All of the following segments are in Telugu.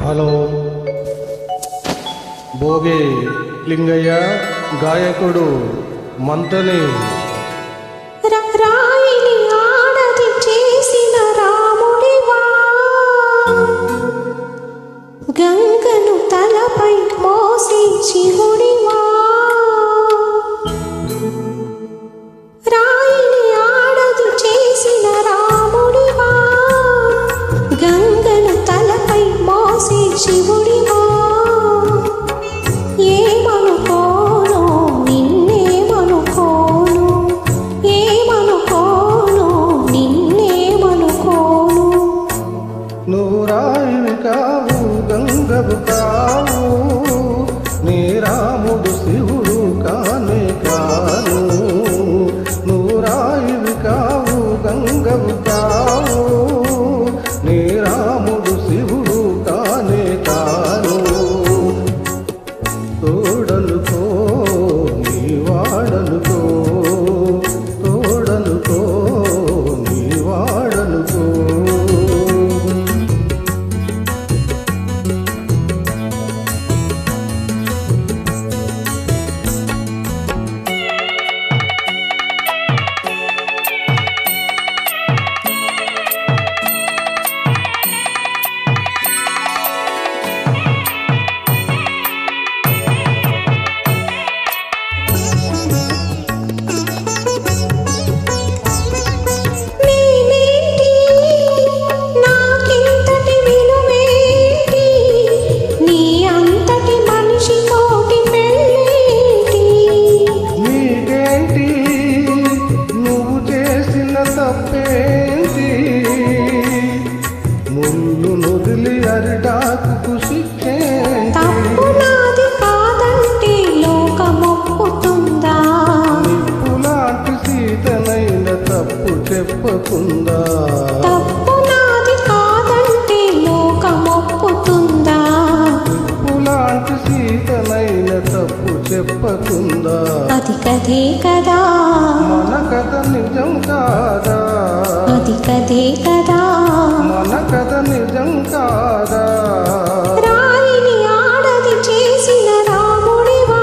హలో భోగి లింగయ్య గాయకుడు మంతని రాయిని ఆడది చేసిన రాముడివా, గంగను తలపై మోసి శివుడివా. రాయిని ఆడది చేసిన రాముడివా, గంగను తలపై మోసి శివుడివా. ఏమనుకోను నిన్నేమనుకోను, ఏమనుకోను నిన్నేమనుకోను. నువ్వు రాయివి కావు గంగవు కావు, నీ రాముడు శివుడు కానే కాను. నువ్వు రాయివి కావు గంగవు కావు, నీ రాముడు శివుడు కానే కాను. తోడనుకో నీ వాడనుకో, తోడనుకో నీ వాడనుకో. తప్పేంటి ముళ్ళు నొదిలి అరిటాకు శిక్షే. తప్పు నాది కాదంటే లోకమొప్పుతుందా, నిప్పులాంటి సీతనైన తప్పు చెప్పకుందా. తప్పు నాది కాదంటే లోకమొప్పుతుందా, నిప్పులాంటి సీతనైన తప్పు చెప్పకుందా. అది కదే కదా మన కథ నిజం కాదా, అది కదే కదా మన కథ నిజం కాదా. రాయిని ఆడది చేసిన రాముడివా,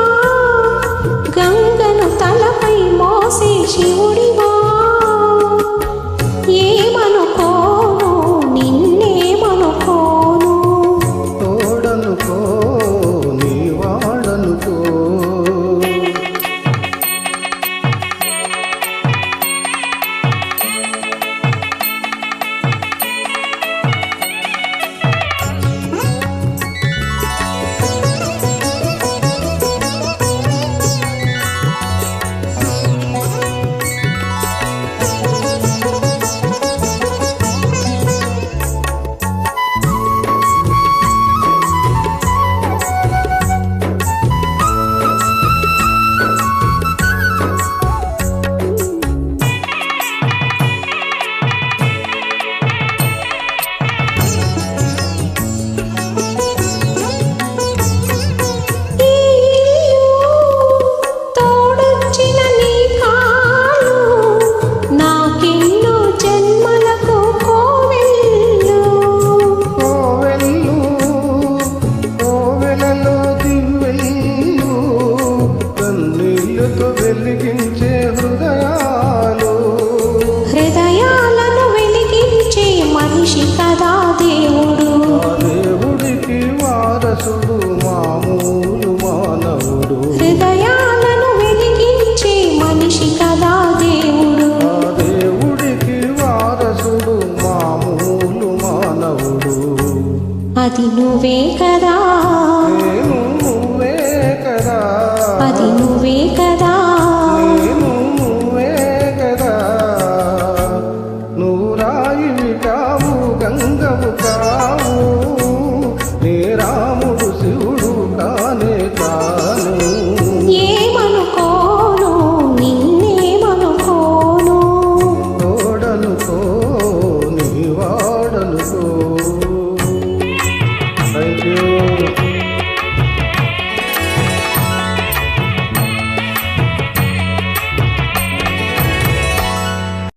గంగను తలపై మోసే శివుడివా. ఏమనుకోను నిన్నేమనుకోను, తోడనుకో నీ వాడనుకో. వెలిగించే హృదయాలను వెలిగించే మనిషి కదా దేవుడు. దేవుడికి వారసుడు మామూలు మానవుడు. హృదయాలను వెలిగించే మనిషి కదా దేవుడు. దేవుడికి వారసుడు మామూలు మానవుడు. అది నువ్వే కదా.